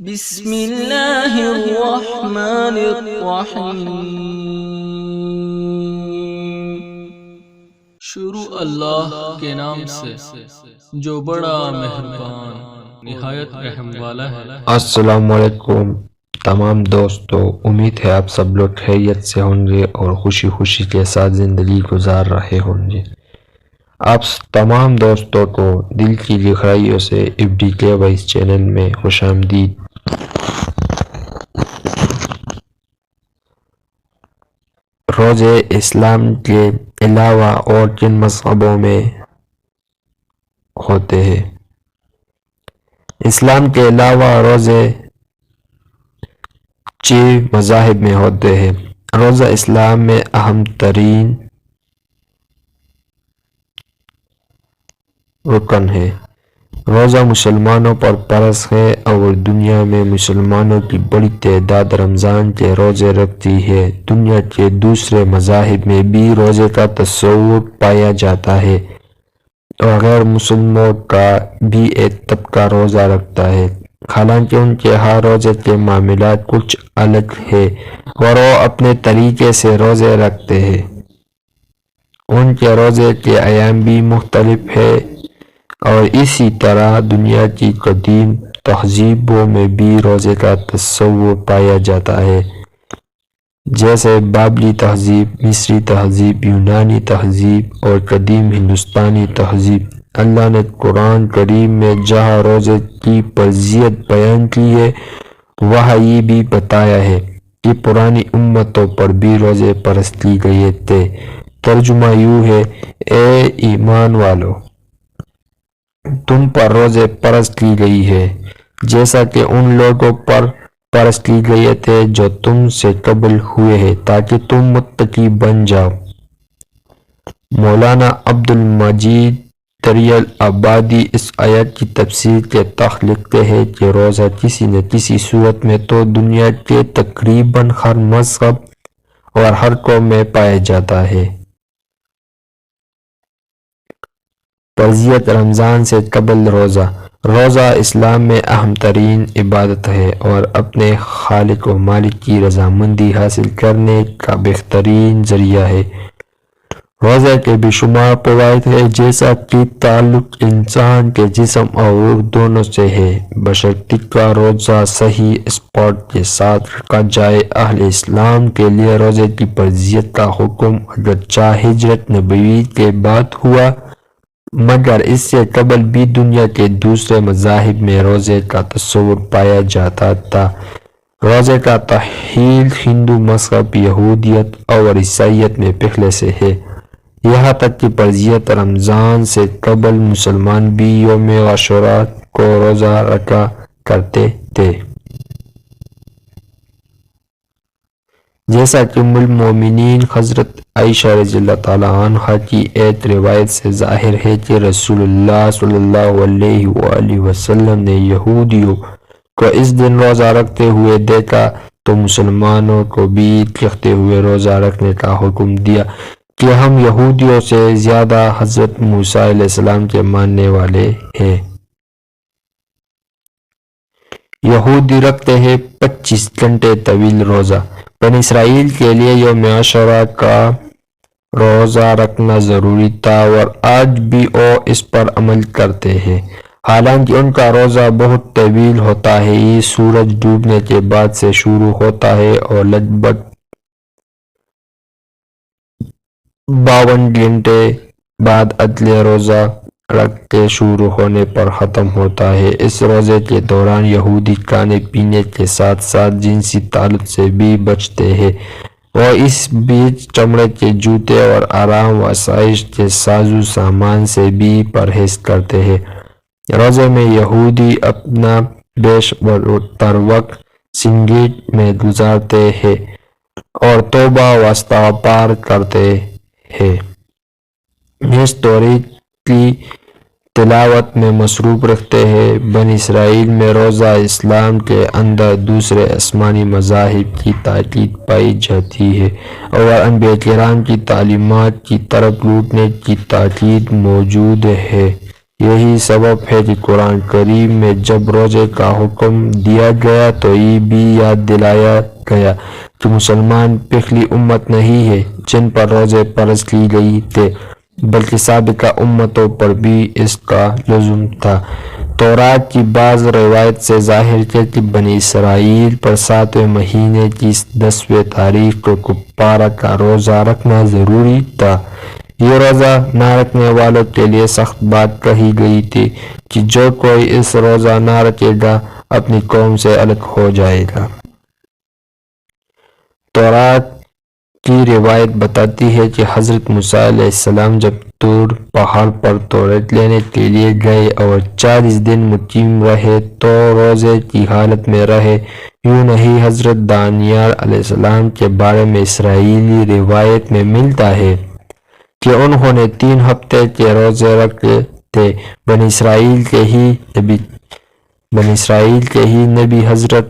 بسم اللہ الرحمن الرحیم۔ شروع اللہ کے نام سے جو بڑا مہربان نہایت رحم والا ہے۔ السلام علیکم تمام دوستو، امید ہے آپ سب لوگ خیریت سے ہوں گے اور خوشی خوشی کے ساتھ زندگی گزار رہے ہوں گے۔ آپ تمام دوستوں کو دل کی گہرائیوں سے ایف ڈی کے وائس چینل میں خوش آمدید۔ روزے اسلام کے علاوہ اور کن مذہبوں میں ہوتے ہیں؟ اسلام کے علاوہ روزے 6 مذاہب میں ہوتے ہیں۔ روزہ اسلام میں اہم ترین رکن ہے۔ روزہ مسلمانوں پر فرض ہے اور دنیا میں مسلمانوں کی بڑی تعداد رمضان کے روزے رکھتی ہے۔ دنیا کے دوسرے مذاہب میں بھی روزے کا تصور پایا جاتا ہے اور غیر مسلموں کا بھی ایک طبقہ روزہ رکھتا ہے، حالانکہ ان کے ہاں روزے کے معاملات کچھ الگ ہیں اور وہ اپنے طریقے سے روزے رکھتے ہیں۔ ان کے روزے کے ایام بھی مختلف ہیں اور اسی طرح دنیا کی قدیم تہذیبوں میں بھی روزے کا تصور پایا جاتا ہے، جیسے بابلی تہذیب، مصری تہذیب، یونانی تہذیب اور قدیم ہندوستانی تہذیب۔ اللہ نے قرآن کریم میں جہاں روزے کی فرضیت بیان کی ہے، وہاں یہ بھی بتایا ہے کہ پرانی امتوں پر بھی روزے فرض کیے گئے تھے۔ ترجمہ یوں ہے: اے ایمان والو، تم پر روزے فرض کی گئی ہے جیسا کہ ان لوگوں پر فرض کی گئے تھے جو تم سے قبل ہوئے ہیں، تاکہ تم متقی بن جاؤ۔ مولانا عبد المجید دریال آبادی اس آیت کی تفسیر کے تحت لکھتے ہیں کہ روزہ کسی نہ کسی صورت میں تو دنیا کے تقریباً ہر مذہب اور ہر قوم میں پایا جاتا ہے۔ فرضیت رمضان سے قبل روزہ۔ روزہ اسلام میں اہم ترین عبادت ہے اور اپنے خالق و مالک کی رضامندی حاصل کرنے کا بہترین ذریعہ ہے۔ روزے کے بے شمار فوائد ہیں، جیسا کہ تعلق انسان کے جسم اور روح دونوں سے ہے، بشرطیکہ کا روزہ صحیح اسپاٹ کے ساتھ رکھا جائے۔ اہل اسلام کے لیے روزے کی فرضیت کا حکم اگرچہ ہجرت نبوی کے بعد ہوا، مگر اس سے قبل بھی دنیا کے دوسرے مذاہب میں روزے کا تصور پایا جاتا تھا۔ روزے کا تحلیل ہندو مذہب، یہودیت اور عیسائیت میں پہلے سے ہے، یہاں تک کہ فرضیت رمضان سے قبل مسلمان بھی یوم عاشوراء کو روزہ رکھا کرتے تھے، جیسا کہ ام المومنین حضرت عائشہ رضی اللہ تعالیٰ عنہا کی ایک روایت سے ظاہر ہے کہ رسول اللہ صلی اللہ علیہ وآلہ وسلم نے یہودیوں کو اس دن روزہ رکھتے ہوئے دیکھا تو مسلمانوں کو بھی عید رکھتے ہوئے روزہ رکھنے کا حکم دیا کہ ہم یہودیوں سے زیادہ حضرت موسیٰ علیہ السلام کے ماننے والے ہیں۔ یہودی رکھتے ہیں 25 گھنٹے طویل روزہ۔ بنی اسرائیل کے لیے یوم عاشوراء کا روزہ رکھنا ضروری تھا اور آج بھی وہ اس پر عمل کرتے ہیں، حالانکہ ان کا روزہ بہت طویل ہوتا ہے۔ یہ سورج ڈوبنے کے بعد سے شروع ہوتا ہے اور لگ بھگ 52 گھنٹے بعد اگلے روزہ رکھ کے شروع ہونے پر ختم ہوتا ہے۔ اس روزے کے دوران یہودی کھانے پینے کے ساتھ ساتھ جنسی تعلق سے بھی بچتے ہیں اور اس بیچ چمڑے کے جوتے اور آرام و آسائش کے سازو سامان سے بھی پرہیز کرتے ہیں۔ روزے میں یہودی اپنا بیش تر وقت سنگیت میں گزارتے ہیں اور توبہ و استغفار کرتے ہیں، نیز توریت کی تلاوت میں مصروف رکھتے ہیں۔ بنی اسرائیل میں روزہ اسلام کے اندر دوسرے آسمانی مذاہب کی تاکید پائی جاتی ہے اور انبیاء کرام کی تعلیمات کی طرف لوٹنے کی تاکید موجود ہے۔ یہی سبب ہے کہ قرآن کریم میں جب روزے کا حکم دیا گیا تو یہ بھی یاد دلایا گیا کہ مسلمان پچھلی امت نہیں ہے جن پر روزے فرض کی گئی تھے، بلکہ سابقہ امتوں پر بھی اس کا لزوم تھا۔ تورات کی بعض روایت سے ظاہر ہے کہ بنی اسرائیل پر 7ویں مہینے کی 10ویں تاریخ کو کفارہ کا روزہ رکھنا ضروری تھا۔ یہ روزہ نہ رکھنے والوں کے لیے سخت بات کہی گئی تھی کہ جو کوئی اس روزہ نہ رکھے گا اپنی قوم سے الگ ہو جائے گا۔ تورات کی روایت بتاتی ہے کہ حضرت موسیٰ علیہ السلام جب طور پہاڑ پر تورات لینے کے لیے گئے اور 40 دن مقیم رہے تو روزے کی حالت میں رہے۔ یوں نہیں حضرت دانیال علیہ السلام کے بارے میں اسرائیلی روایت میں ملتا ہے کہ انہوں نے 3 ہفتے کے روزے رکھے تھے۔ بنی اسرائیل کے ہی نبی حضرت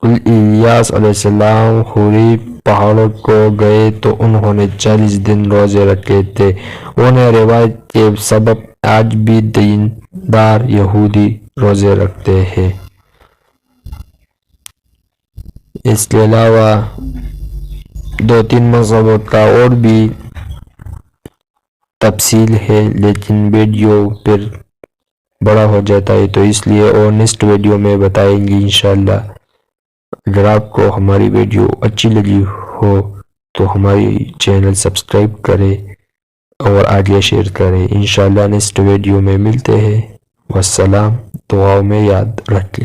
الیاس علیہ السلام حوری پہاڑوں کو گئے تو انہوں نے 40 دن روزے رکھے تھے۔ انہیں روایت کے سبب آج بھی دیندار یہودی روزے رکھتے ہیں۔ اس کے علاوہ 2-3 مذہبوں کا اور بھی تفصیل ہے، لیکن ویڈیو پھر بڑا ہو جاتا ہے تو اس لیے اور نیکسٹ ویڈیو میں بتائیں گے انشاءاللہ۔ اگر آپ کو ہماری ویڈیو اچھی لگی ہو تو ہماری چینل سبسکرائب کریں اور آگے شیئر کریں۔ انشاءاللہ نیکسٹ ویڈیو میں ملتے ہیں۔ والسلام، دعاؤں میں یاد رکھیں۔